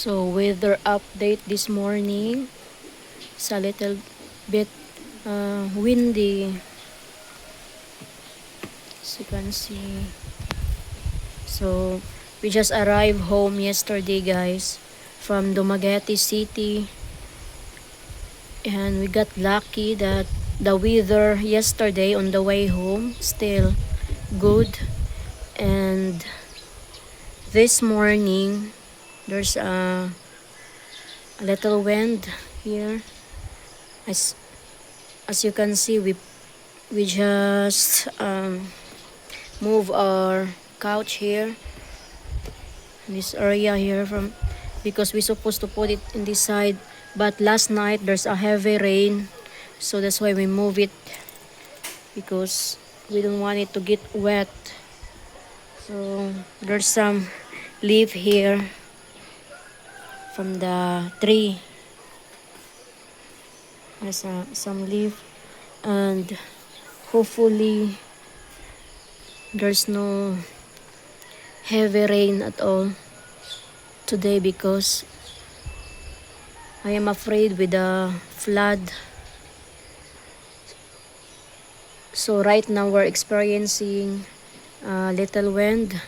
So weather update this morning. It's a little bit windy, as you can see. So we just arrived home yesterday, guys, from Dumaguete City, and we got lucky that the weather yesterday on the way home still good, and this morning there's a little wind here. As you can see, we just move our couch here, this area here, from because we're supposed to put it in this side, but last night there's a heavy rain, so that's why we move it, because we don't want it to get wet. So there's some leaf here from the tree. There's some leaf, and hopefully there's no heavy rain at all today, because I am afraid with the flood. So right now we're experiencing a little wind,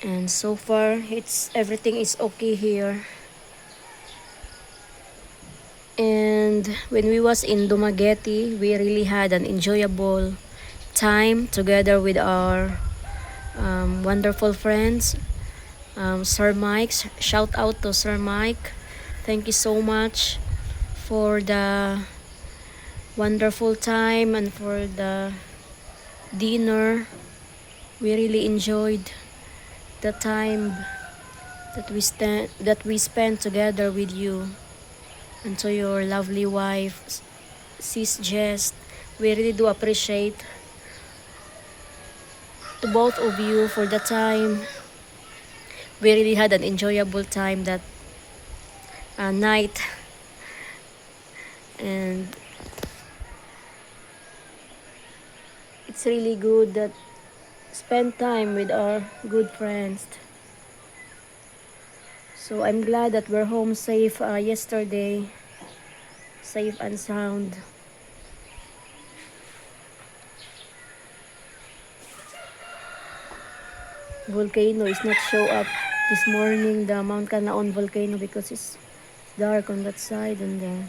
and so far everything is okay here. And when we was in Dumaguete, we really had an enjoyable time together with our wonderful friends. Sir Mike, shout out to Sir Mike. Thank you so much for the wonderful time and for the dinner. We really enjoyed the time that we spent together with you, and to your lovely wife, Sis Jess. We really do appreciate to both of you for the time. We really had an enjoyable time that night, and it's really good that spend time with our good friends. So I'm glad that we're home safe yesterday, safe and sound. Volcano is not show up this morning, the Mount Canlaon volcano, because it's dark on that side, and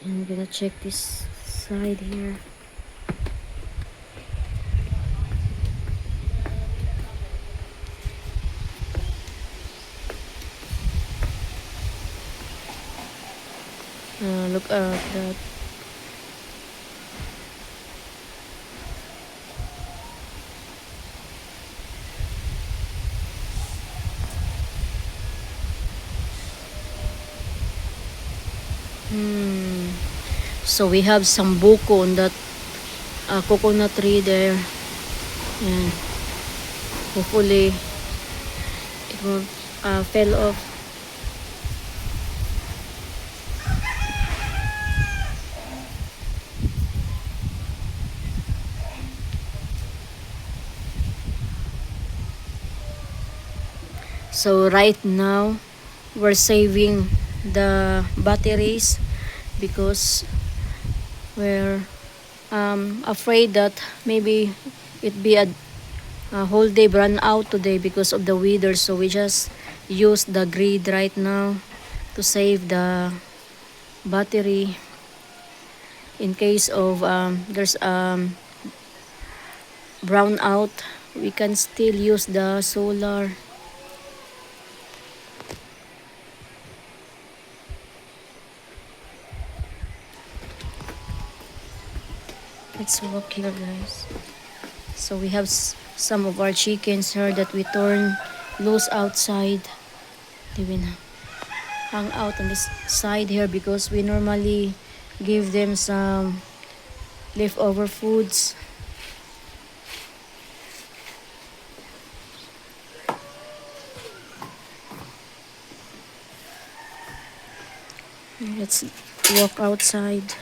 I'm gonna check this side here. Look at that. So we have some buko on that coconut tree there, and hopefully it won't fell off. So right now we're saving the batteries, because we're afraid that maybe it be a whole day run out today because of the weather. So we just use the grid right now to save the battery in case of there's brown out. We can still use the solar. Let's walk here, guys. So we have some of our chickens here that we turn loose outside. They will hang out on this side here, because we normally give them some leftover foods. Let's walk outside.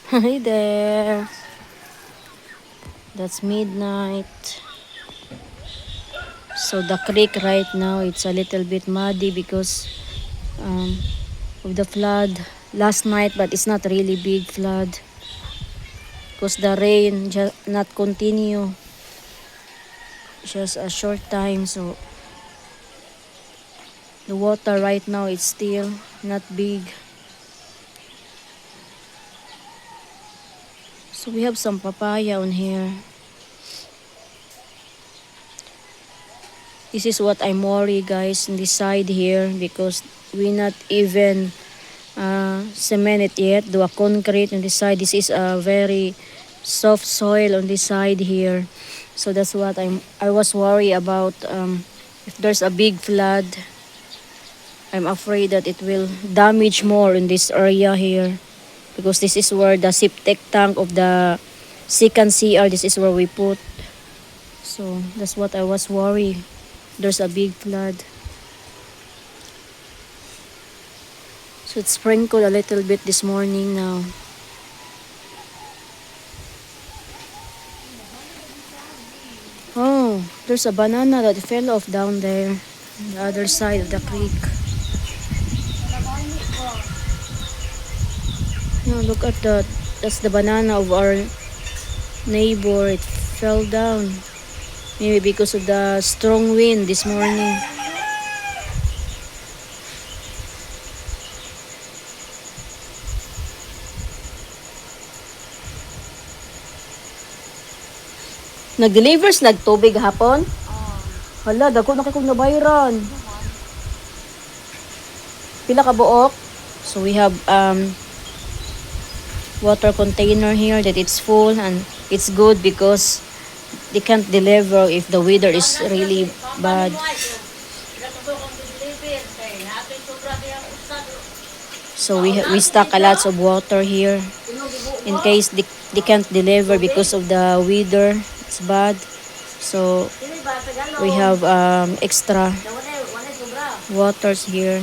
Hi there. That's midnight. So the creek right now, it's a little bit muddy because um, of the flood last night, but it's not really big flood because the rain just not continue, just a short time. So the water right now, it's still not big. So we have some papaya on here. This is what I'm worried, guys, in this side here because we not even cement it yet, do a concrete on this side. This is a very soft soil on this side here. So that's what I was worried about. If there's a big flood, I'm afraid that it will damage more in this area here because this is where the septic tank of the second CR, this is where we put. So that's what I was worried. There's a big flood. So it sprinkled a little bit this morning now. Oh, there's a banana that fell off down there on the other side of the creek. Yeah, look at that. That's the banana of our neighbor. It fell down. Maybe because of the strong wind this morning. Nag-delivers nagtubig hapon? Hala, dako na kay kong nabayran. Pila ka buok? So we have water container here that it's full and it's good because they can't deliver if the weather is really bad. So we stock a lot of water here in case they can't deliver because of the weather. It's bad. So we have extra waters here.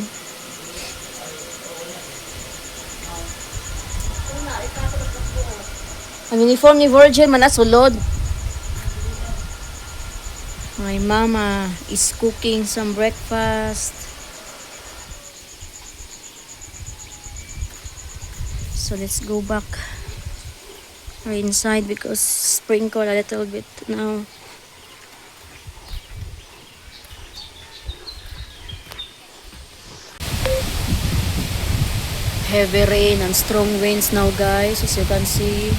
Ang uniform ni Virgin man asulod. My mama is cooking some breakfast. So let's go back inside because sprinkle a little bit now. Heavy rain and strong winds now, guys, as you can see.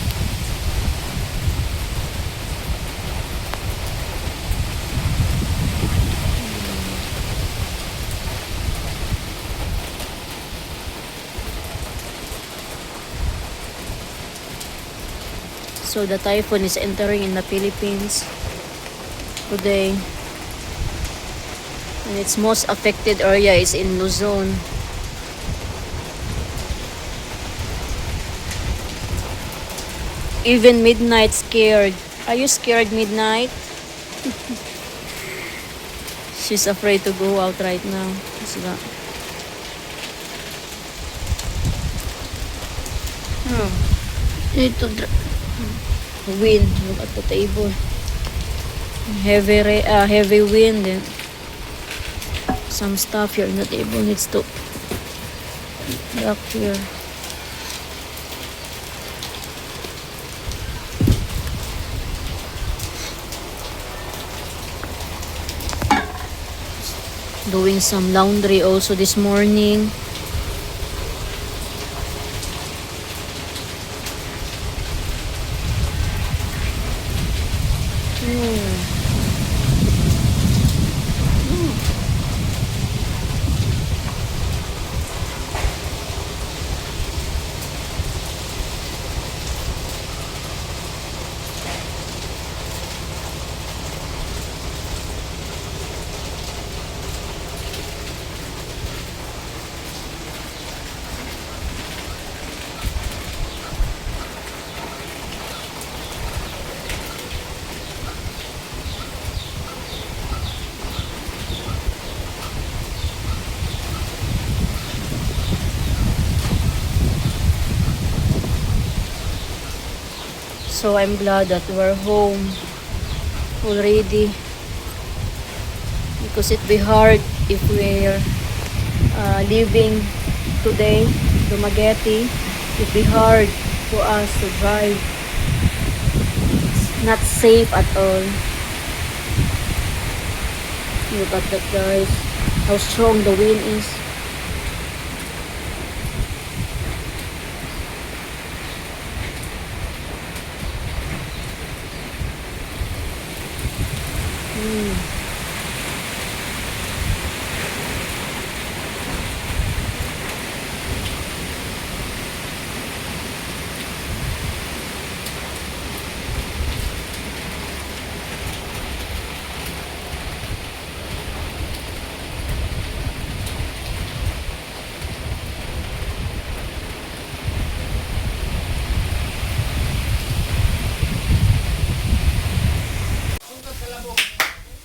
So the typhoon is entering in the Philippines today. And its most affected area is in Luzon. Even midnight scared. Are you scared midnight? She's afraid to go out right now. Need to wind. Look at the table. Heavy wind and some stuff here on the table needs to back here. Doing some laundry also this morning. So I'm glad that we're home already, because it'd be hard if we're leaving today Dumaguete. It'd be hard for us to drive. It's not safe at all. Look at that, guys, how strong the wind is.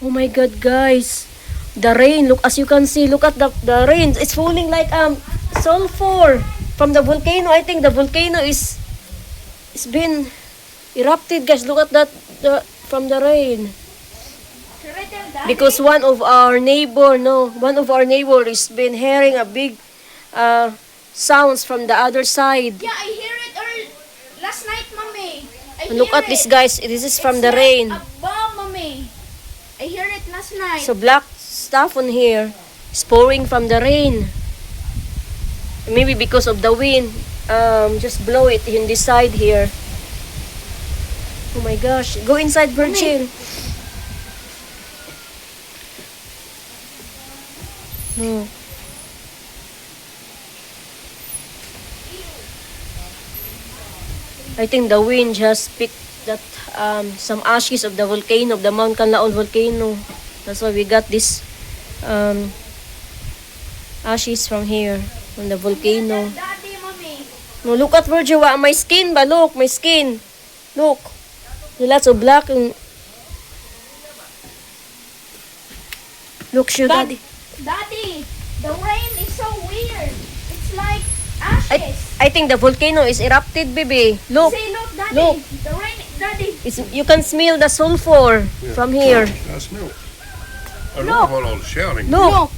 Oh my god, guys, the rain, look, as you can see, look at the rain. It's falling like sulfur from the volcano. I think the volcano it's been erupted, guys. Look at that, from the rain. Because one of our neighbor is been hearing a big sounds from the other side. Yeah, I hear it last night, mommy. Look at this, guys. This is from the rain. A bomb, mommy. I hear it last night. So black stuff on here is pouring from the rain. Maybe because of the wind, just blow it in this side here. Oh my gosh! Go inside, Virgil. Oh. I think the wind just picked that some ashes of the volcano, of the Mount Canlaon volcano. That's why we got this ashes from here, from the volcano. Daddy, mommy. No, look at Virgil, my skin ba? Look, my skin. Look. There's lots of black and look, show Daddy. Daddy, the rain is so weird. It's like ashes. I think the volcano is erupted, baby. Look. See, look, Daddy. Look. The rain, Daddy. You can smell the sulfur from here. I smell it. I don't know about all the shouting. Look.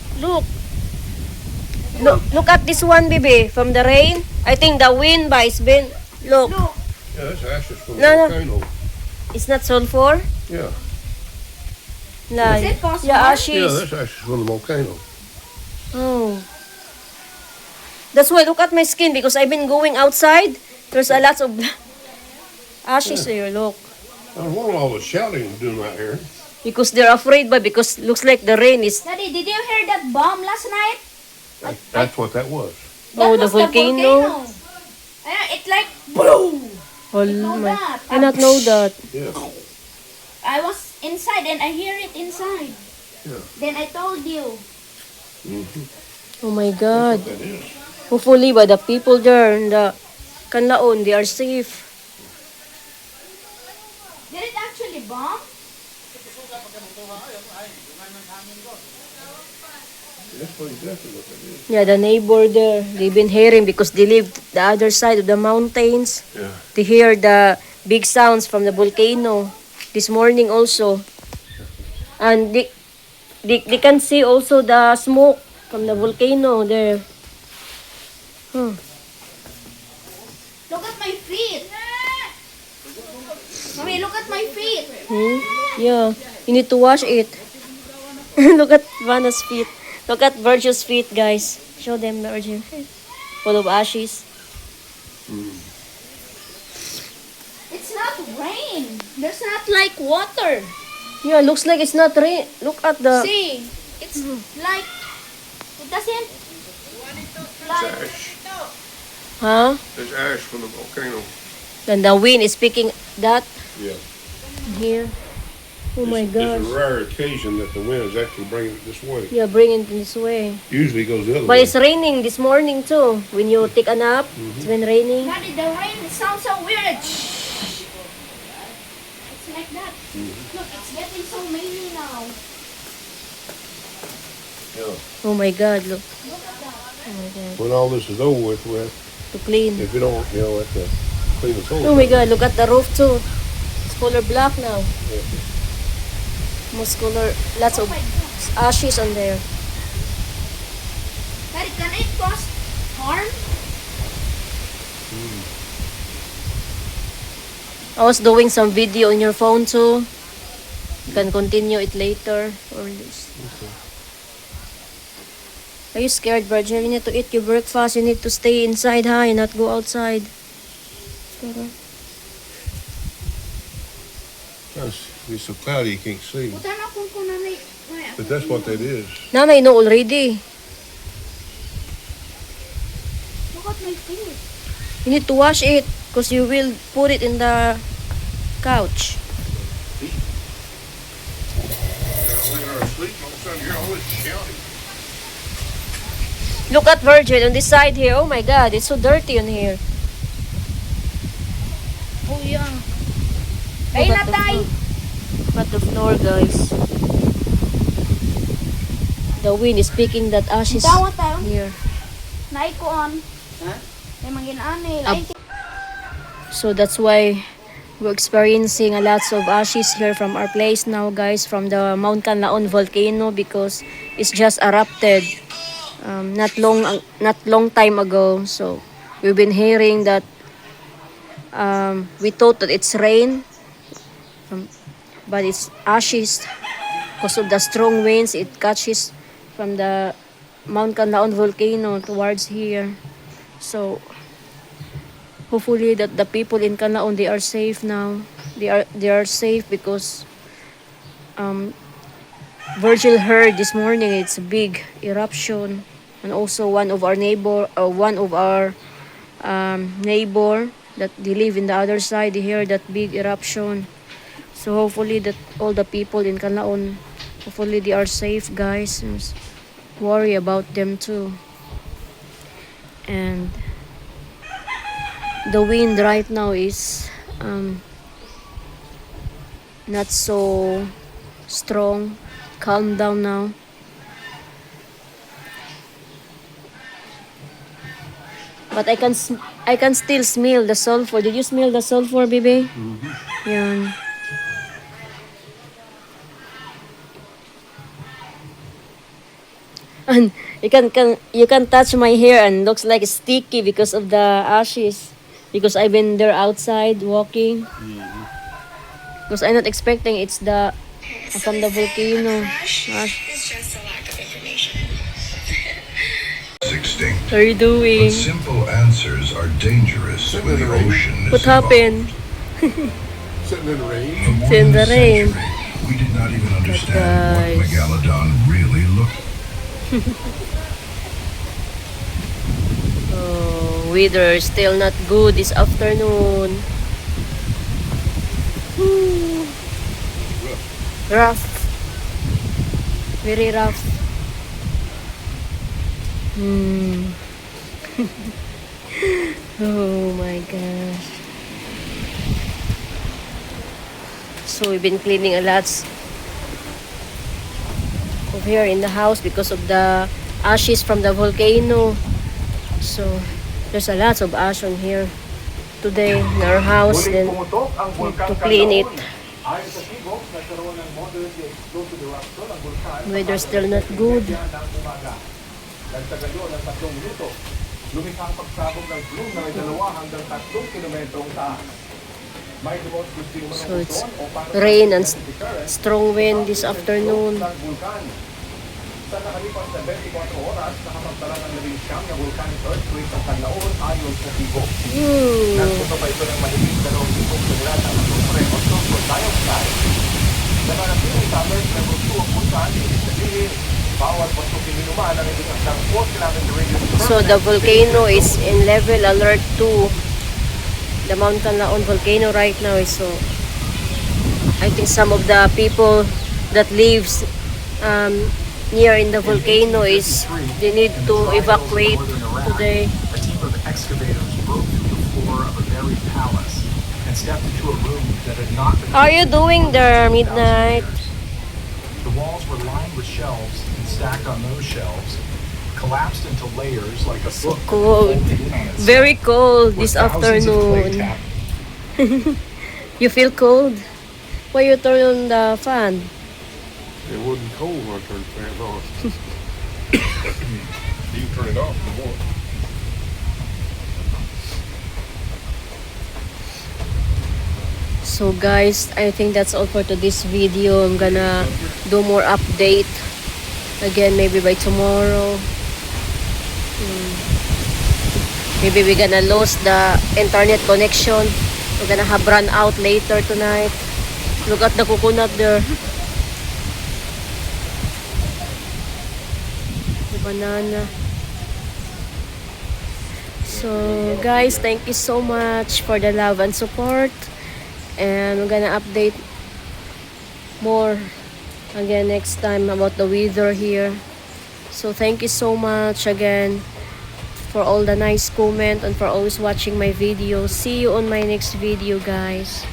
Look at this one, baby, from the rain. I think the wind by it's been. Look. Look. Yeah, that's ashes from No, the no. volcano. It's not sulfur. Yeah. No. Is it possible? Yeah, Yeah, ashes. that's ashes from the volcano. Oh. That's why look at my skin, because I've been going outside. There's a lot of ashes here, look. I don't want all the shouting doing out here. Because they're afraid, but because looks like the rain is. Daddy, did you hear that bomb last night? That's what that was. Oh, That the was volcano. It's like boom. Oh know my. that. I not know that. Yeah. I was inside and I hear it inside. Yeah. Then I told you. Oh my God. That is. Hopefully, by the people there in the Canlaon, they are safe. Did it actually bomb? That's exactly what that is. Yeah, the neighbor there, they've been hearing because they live the other side of the mountains. Yeah. They hear the big sounds from the volcano this morning also. And they can see also the smoke from the volcano there. Look at my feet. Mommy, look at my feet. Yeah, you need to wash it. Look at Vanna's feet. Look at Virgil's feet, guys. Show them, Virgil. Full of ashes. It's not rain. There's not like water. Yeah, looks like it's not rain. Look at the... See, it's like it doesn't It's like ash. Huh? It's ash from the volcano. And the wind is picking that Yeah. here. Oh my It's gosh. a rare occasion that the wind is actually bringing it this way. Yeah, bring it this way. Usually it goes the other But way. it's raining this morning too. When you take a nap, it's been raining. Daddy, the rain sounds so weird. Shh. It's like that. Look, it's getting so many now. Yeah. Oh my God, look. Look at that. Oh my God. When all this is over with, To clean. if you don't, have to clean the soil. Oh my god, look at the roof too. It's color black now. Most color, lots of Oh my God. ashes on there. Daddy, can it cause harm? I was doing some video on your phone too. You can continue it later. Or this. Are you scared, Virgil? You need to eat your breakfast. You need to stay inside, huh? You not go outside. It's so cloudy you can't see. Buta na kung kunanay. But that's what that is. Nanay know already. Look at my feet. You need to wash it because you will put it in the couch. Look at Virgil on this side here. Oh my god, it's so dirty on here. Oh yeah. Look Ay, at the natay. floor. Look at the floor, guys. The wind is picking that ashes Dawa tayo. here. Naikuan. Ha? May manginani. Up. So that's why we're experiencing a lots of ashes here from our place now, guys, from the Mount Canlaon volcano because it's just erupted not long time ago. So we've been hearing that we thought that it's rain, but it's ashes because of the strong winds. It catches from the Mount Canlaon volcano towards here. So hopefully that the people in Canlaon, they are safe now. They are safe because Virgil heard this morning it's a big eruption, and also one of our neighbor that they live in the other side, they hear that big eruption. So hopefully that all the people in Canlaon, hopefully they are safe, guys. Just worry about them too. And the wind right now is not so strong. Calm down now. But I can still smell the sulfur. Did you smell the sulfur, baby? Yan. And you can touch my hair and looks like it's sticky because of the ashes. Because I've been there outside walking. Because I'm not expecting it's from the volcano. It's just a lack of information. Extinct. What are you doing? But simple answers are dangerous when the ocean is What happened? Sitting in the rain. involved. For more In than the a rain. century, we did not even understand guys. what Megalodon really looked. Oh, weather is still not good this afternoon. Woo. Rough. Very rough. Oh my gosh. So we've been cleaning a lot of here in the house because of the ashes from the volcano. So there's a lot of ash on here today in our house. Then need to clean it. Ayon sa Tibok, nagkaroon ng moderately explosive eruption ang bulkan. Weather's still not good. Nagtagal yun ng 3 minuto. Lumikha ang pagsabog ng plume na may 2 hanggang 3 kilometrong taas. May remote gusting So it's rain and strong wind this afternoon. ng bulkan. Sa nakalipas na 24 oras, nakamagtala ng 19 na volcanic earthquake ang Canlaon ayon sa Tibok. Nagpunta pa ito ng mahigit 2 tipong tonelada ng sulfur o sulfur dioxide. Nananatiling sa alert level 2 ang bulkan, ibig sabihin, bawat pasukin inuman ang ibig ng 4 kilometer radius. So the volcano is in level alert 2. The Mount Canlaon volcano right now is so. I think some of the people that lives near in the volcano is they need to evacuate today. A team of excavators broke through the floor of a buried palace and stepped into a room that had not been. How are you doing there, Midnight? The walls were lined with shelves, and stacked on those shelves, collapsed into layers like a book. Cold. folded in on itself, Very cold were this thousands of clay afternoon. You feel cold? Why you turn on the fan? It wasn't cold when I turned the fan on. You can turn it off if you want. So guys, I think that's all for today's video. I'm gonna do more update again maybe by tomorrow. Maybe we're gonna lose the internet connection. We're gonna have run out later tonight. Look at the coconut there. The banana. So guys, thank you so much for the love and support. And we're gonna update more again next time about the weather here. So thank you so much again for all the nice comment and for always watching my videos. See you on my next video, guys.